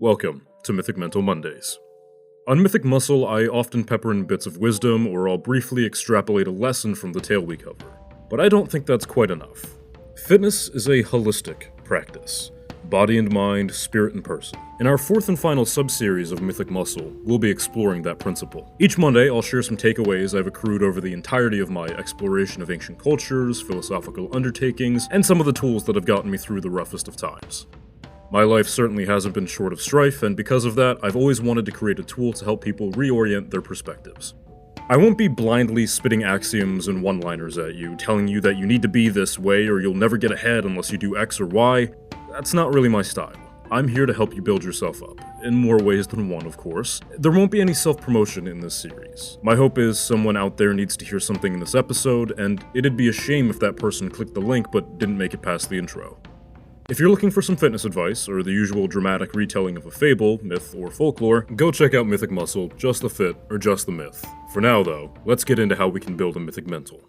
Welcome to Mythic Mental Mondays. On Mythic Muscle, I often pepper in bits of wisdom, or I'll briefly extrapolate a lesson from the tale we cover. But I don't think that's quite enough. Fitness is a holistic practice. Body and mind, spirit and person. In our fourth and final sub-series of Mythic Muscle, we'll be exploring that principle. Each Monday, I'll share some takeaways I've accrued over the entirety of my exploration of ancient cultures, philosophical undertakings, and some of the tools that have gotten me through the roughest of times. My life certainly hasn't been short of strife, and because of that, I've always wanted to create a tool to help people reorient their perspectives. I won't be blindly spitting axioms and one-liners at you, telling you that you need to be this way or you'll never get ahead unless you do X or Y. That's not really my style. I'm here to help you build yourself up, in more ways than one, of course. There won't be any self-promotion in this series. My hope is someone out there needs to hear something in this episode, and it'd be a shame if that person clicked the link but didn't make it past the intro. If you're looking for some fitness advice, or the usual dramatic retelling of a fable, myth, or folklore, go check out Mythic Muscle, Just the Fit, or Just the Myth. For now, though, let's get into how we can build a Mythic Mental.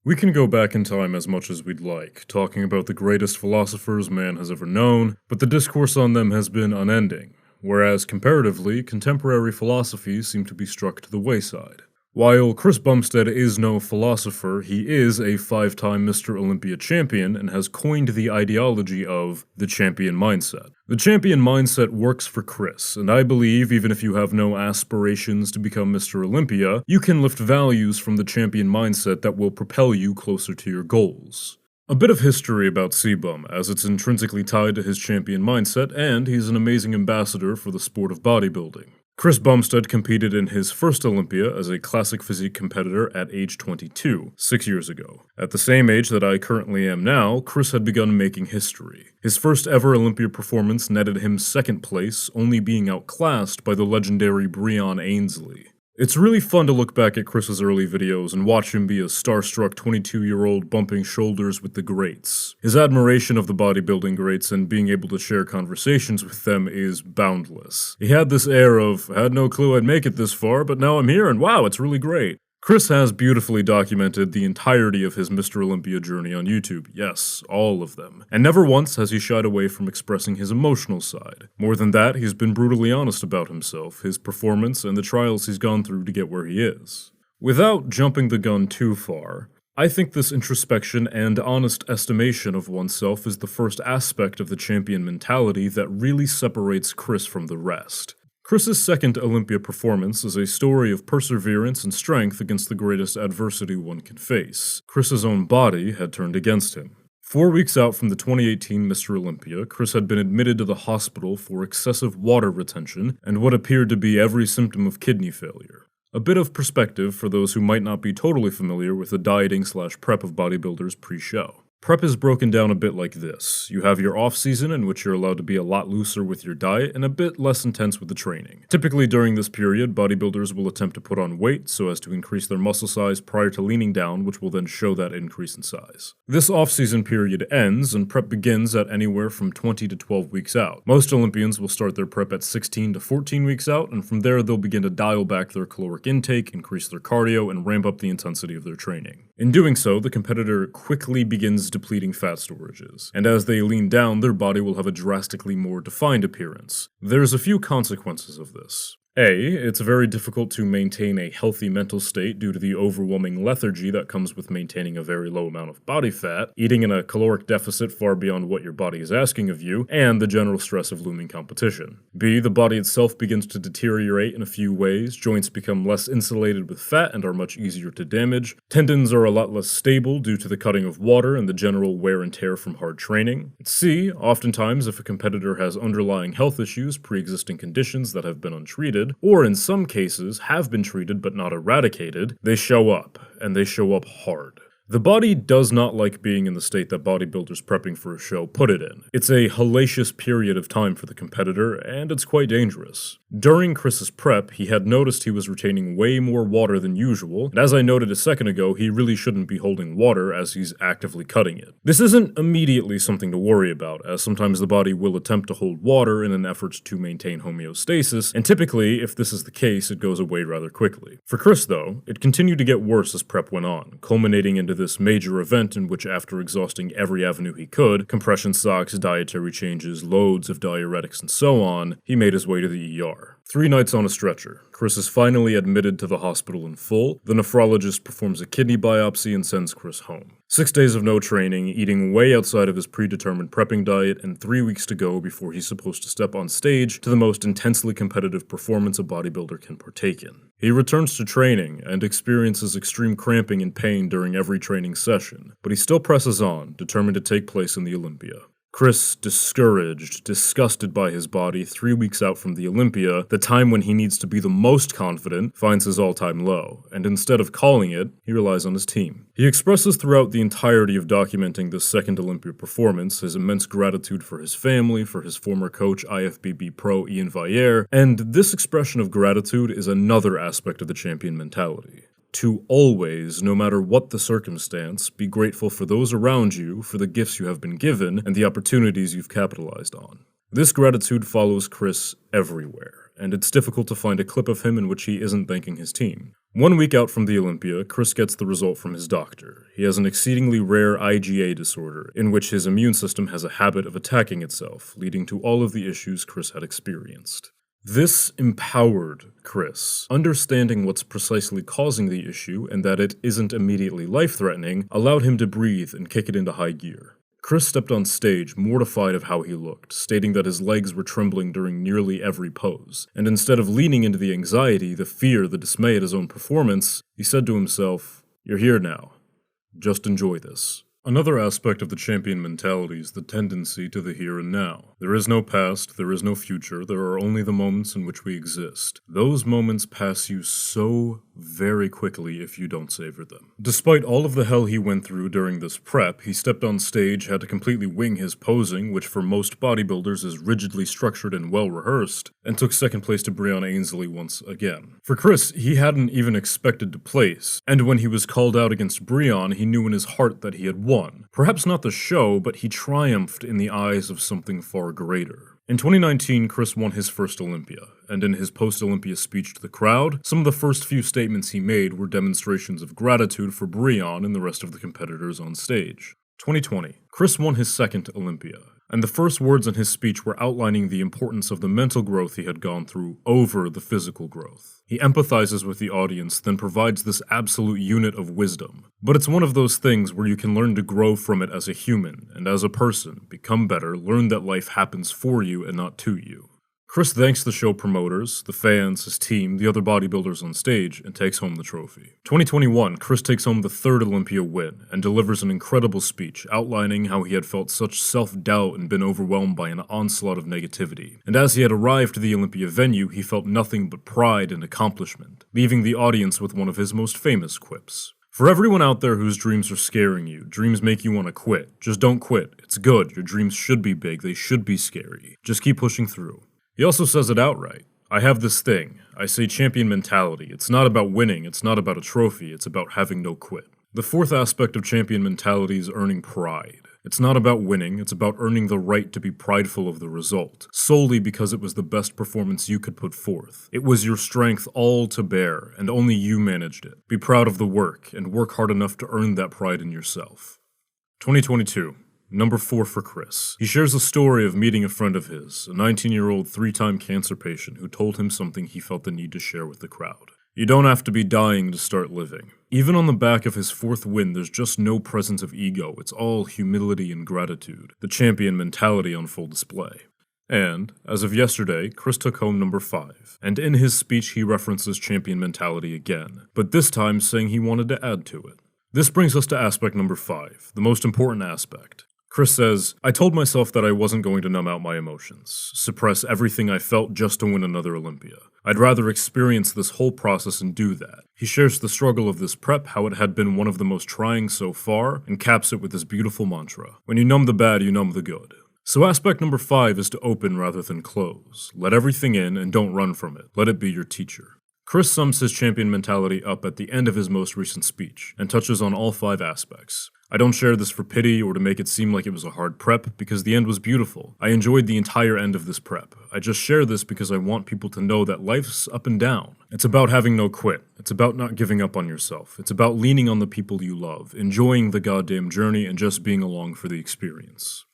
We can go back in time as much as we'd like, talking about the greatest philosophers man has ever known, but the discourse on them has been unending, whereas comparatively, contemporary philosophies seem to be struck to the wayside. While Chris Bumstead is no philosopher, he is a 5-time Mr. Olympia champion and has coined the ideology of the champion mindset. The champion mindset works for Chris, and I believe even if you have no aspirations to become Mr. Olympia, you can lift values from the champion mindset that will propel you closer to your goals. A bit of history about C-Bum, as it's intrinsically tied to his champion mindset, and he's an amazing ambassador for the sport of bodybuilding. Chris Bumstead competed in his first Olympia as a classic physique competitor at age 22, 6 years ago. At the same age that I currently am now, Chris had begun making history. His first ever Olympia performance netted him second place, only being outclassed by the legendary Breon Ainsley. It's really fun to look back at Chris's early videos and watch him be a starstruck 22-year-old bumping shoulders with the greats. His admiration of the bodybuilding greats and being able to share conversations with them is boundless. He had this air of, I had no clue I'd make it this far, but now I'm here and wow, it's really great. Chris has beautifully documented the entirety of his Mr. Olympia journey on YouTube, yes, all of them. And never once has he shied away from expressing his emotional side. More than that, he's been brutally honest about himself, his performance, and the trials he's gone through to get where he is. Without jumping the gun too far, I think this introspection and honest estimation of oneself is the first aspect of the champion mentality that really separates Chris from the rest. Chris's second Olympia performance is a story of perseverance and strength against the greatest adversity one can face. Chris's own body had turned against him. 4 weeks out from the 2018 Mr. Olympia, Chris had been admitted to the hospital for excessive water retention and what appeared to be every symptom of kidney failure. A bit of perspective for those who might not be totally familiar with the dieting/prep of bodybuilders pre-show. Prep is broken down a bit like this. You have your off-season in which you're allowed to be a lot looser with your diet and a bit less intense with the training. Typically during this period, bodybuilders will attempt to put on weight so as to increase their muscle size prior to leaning down, which will then show that increase in size. This off-season period ends and prep begins at anywhere from 20 to 12 weeks out. Most Olympians will start their prep at 16 to 14 weeks out, and from there they'll begin to dial back their caloric intake, increase their cardio, and ramp up the intensity of their training. In doing so, the competitor quickly begins depleting fat storages, and as they lean down, their body will have a drastically more defined appearance. There's a few consequences of this. It's very difficult to maintain a healthy mental state due to the overwhelming lethargy that comes with maintaining a very low amount of body fat, eating in a caloric deficit far beyond what your body is asking of you, and the general stress of looming competition. B, the body itself begins to deteriorate in a few ways, joints become less insulated with fat and are much easier to damage, tendons are a lot less stable due to the cutting of water and the general wear and tear from hard training. C, oftentimes if a competitor has underlying health issues, pre-existing conditions that have been untreated, or in some cases have been treated but not eradicated, they show up, and they show up hard. The body does not like being in the state that bodybuilders prepping for a show put it in. It's a hellacious period of time for the competitor, and it's quite dangerous. During Chris's prep, he had noticed he was retaining way more water than usual, and as I noted a second ago, he really shouldn't be holding water as he's actively cutting it. This isn't immediately something to worry about, as sometimes the body will attempt to hold water in an effort to maintain homeostasis, and typically, if this is the case, it goes away rather quickly. For Chris, though, it continued to get worse as prep went on, culminating into this major event in which, after exhausting every avenue he could, compression socks, dietary changes, loads of diuretics, and so on, he made his way to the ER. 3 nights on a stretcher. Chris is finally admitted to the hospital in full. The nephrologist performs a kidney biopsy and sends Chris home. 6 days of no training, eating way outside of his predetermined prepping diet, and 3 weeks to go before he's supposed to step on stage to the most intensely competitive performance a bodybuilder can partake in. He returns to training and experiences extreme cramping and pain during every training session, but he still presses on, determined to take place in the Olympia. Chris, discouraged, disgusted by his body 3 weeks out from the Olympia, the time when he needs to be the most confident, finds his all-time low, and instead of calling it, he relies on his team. He expresses throughout the entirety of documenting this second Olympia performance his immense gratitude for his family, for his former coach IFBB pro Ian Valliere, and this expression of gratitude is another aspect of the champion mentality. To always, no matter what the circumstance, be grateful for those around you, for the gifts you have been given, and the opportunities you've capitalized on. This gratitude follows Chris everywhere, and it's difficult to find a clip of him in which he isn't thanking his team. 1 week out from the Olympia, Chris gets the result from his doctor. He has an exceedingly rare IgA disorder, in which his immune system has a habit of attacking itself, leading to all of the issues Chris had experienced. This empowered Chris. Understanding what's precisely causing the issue and that it isn't immediately life-threatening allowed him to breathe and kick it into high gear. Chris stepped on stage, mortified of how he looked, stating that his legs were trembling during nearly every pose, and instead of leaning into the anxiety, the fear, the dismay at his own performance, he said to himself, "You're here now. Just enjoy this." Another aspect of the champion mentality is the tendency to the here and now. There is no past, there is no future, there are only the moments in which we exist. Those moments pass you so very quickly if you don't savor them. Despite all of the hell he went through during this prep, he stepped on stage, had to completely wing his posing, which for most bodybuilders is rigidly structured and well rehearsed, and took second place to Breon Ainsley once again. For Chris, he hadn't even expected to place, and when he was called out against Breon, he knew in his heart that he had won. Perhaps not the show, but he triumphed in the eyes of something far greater. In 2019, Chris won his first Olympia, and in his post-Olympia speech to the crowd, some of the first few statements he made were demonstrations of gratitude for Breon and the rest of the competitors on stage. 2020, Chris won his second Olympia, and the first words in his speech were outlining the importance of the mental growth he had gone through over the physical growth. He empathizes with the audience, then provides this absolute unit of wisdom. But it's one of those things where you can learn to grow from it as a human, and as a person, become better, learn that life happens for you and not to you. Chris thanks the show promoters, the fans, his team, the other bodybuilders on stage, and takes home the trophy. 2021, Chris takes home the third Olympia win, and delivers an incredible speech outlining how he had felt such self-doubt and been overwhelmed by an onslaught of negativity. And as he had arrived to the Olympia venue, he felt nothing but pride and accomplishment, leaving the audience with one of his most famous quips. For everyone out there whose dreams are scaring you, dreams make you want to quit. Just don't quit. It's good. Your dreams should be big. They should be scary. Just keep pushing through. He also says it outright. I have this thing. I say champion mentality. It's not about winning. It's not about a trophy. It's about having no quit. The fourth aspect of champion mentality is earning pride. It's not about winning. It's about earning the right to be prideful of the result, solely because it was the best performance you could put forth. It was your strength all to bear, and only you managed it. Be proud of the work, and work hard enough to earn that pride in yourself. 2022. Number 4 for Chris. He shares a story of meeting a friend of his, a 19-year-old 3-time cancer patient who told him something he felt the need to share with the crowd. You don't have to be dying to start living. Even on the back of his 4th win, there's just no presence of ego. It's all humility and gratitude. The champion mentality on full display. And, as of yesterday, Chris took home number 5. And in his speech, he references champion mentality again, but this time saying he wanted to add to it. This brings us to aspect number 5, the most important aspect. Chris says, I told myself that I wasn't going to numb out my emotions, suppress everything I felt just to win another Olympia. I'd rather experience this whole process and do that. He shares the struggle of this prep, how it had been one of the most trying so far, and caps it with this beautiful mantra. When you numb the bad, you numb the good. So aspect number 5 is to open rather than close. Let everything in and don't run from it. Let it be your teacher. Chris sums his champion mentality up at the end of his most recent speech, and touches on all 5 aspects. I don't share this for pity or to make it seem like it was a hard prep, because the end was beautiful. I enjoyed the entire end of this prep. I just share this because I want people to know that life's up and down. It's about having no quit. It's about not giving up on yourself. It's about leaning on the people you love, enjoying the goddamn journey, and just being along for the experience.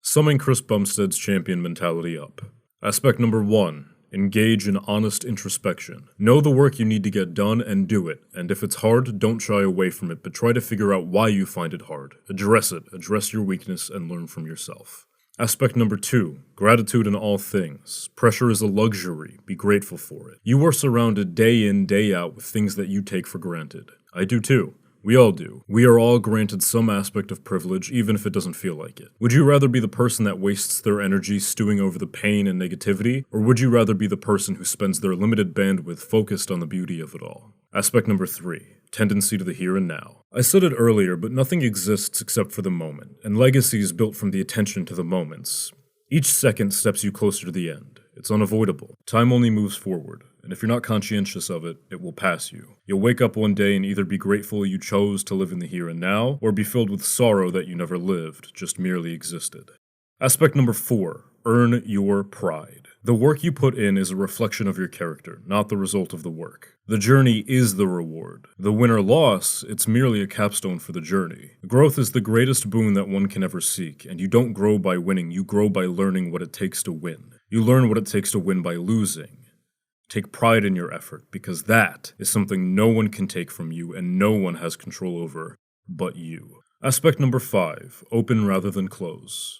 Summing Chris Bumstead's champion mentality up. Aspect number 1. Engage in honest introspection. Know the work you need to get done and do it, and if it's hard, don't shy away from it, but try to figure out why you find it hard. Address it, address your weakness, and learn from yourself. Aspect number 2. Gratitude in all things. Pressure is a luxury. Be grateful for it. You are surrounded day in, day out with things that you take for granted. I do too. We all do. We are all granted some aspect of privilege, even if it doesn't feel like it. Would you rather be the person that wastes their energy stewing over the pain and negativity, or would you rather be the person who spends their limited bandwidth focused on the beauty of it all? Aspect number 3. Tendency to the here and now. I said it earlier, but nothing exists except for the moment, and legacy is built from the attention to the moments. Each second steps you closer to the end. It's unavoidable. Time only moves forward, and if you're not conscientious of it, it will pass you. You'll wake up one day and either be grateful you chose to live in the here and now, or be filled with sorrow that you never lived, just merely existed. Aspect number 4. Earn your pride. The work you put in is a reflection of your character, not the result of the work. The journey is the reward. The win or loss, it's merely a capstone for the journey. Growth is the greatest boon that one can ever seek, and you don't grow by winning, you grow by learning what it takes to win. You learn what it takes to win by losing. Take pride in your effort, because that is something no one can take from you and no one has control over but you. Aspect number 5. Open rather than close.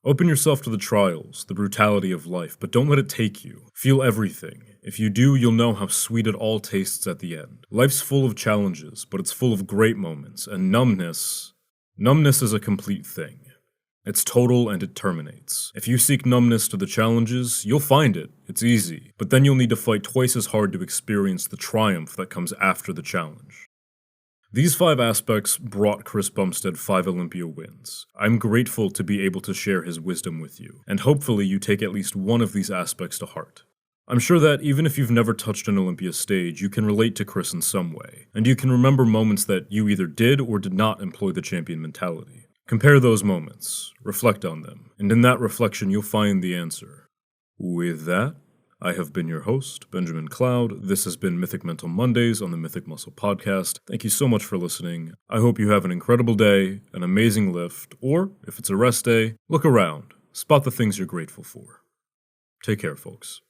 Open yourself to the trials, the brutality of life, but don't let it take you. Feel everything. If you do, you'll know how sweet it all tastes at the end. Life's full of challenges, but it's full of great moments, and numbness is a complete thing. It's total and it terminates. If you seek numbness to the challenges, you'll find it. It's easy. But then you'll need to fight twice as hard to experience the triumph that comes after the challenge. These 5 aspects brought Chris Bumstead 5 Olympia wins. I'm grateful to be able to share his wisdom with you, and hopefully you take at least one of these aspects to heart. I'm sure that even if you've never touched an Olympia stage, you can relate to Chris in some way, and you can remember moments that you either did or did not employ the champion mentality. Compare those moments, reflect on them, and in that reflection you'll find the answer. With that, I have been your host, Benjamin Cloud. This has been Mythic Mental Mondays on the Mythic Muscle Podcast. Thank you so much for listening. I hope you have an incredible day, an amazing lift, or, if it's a rest day, look around. Spot the things you're grateful for. Take care, folks.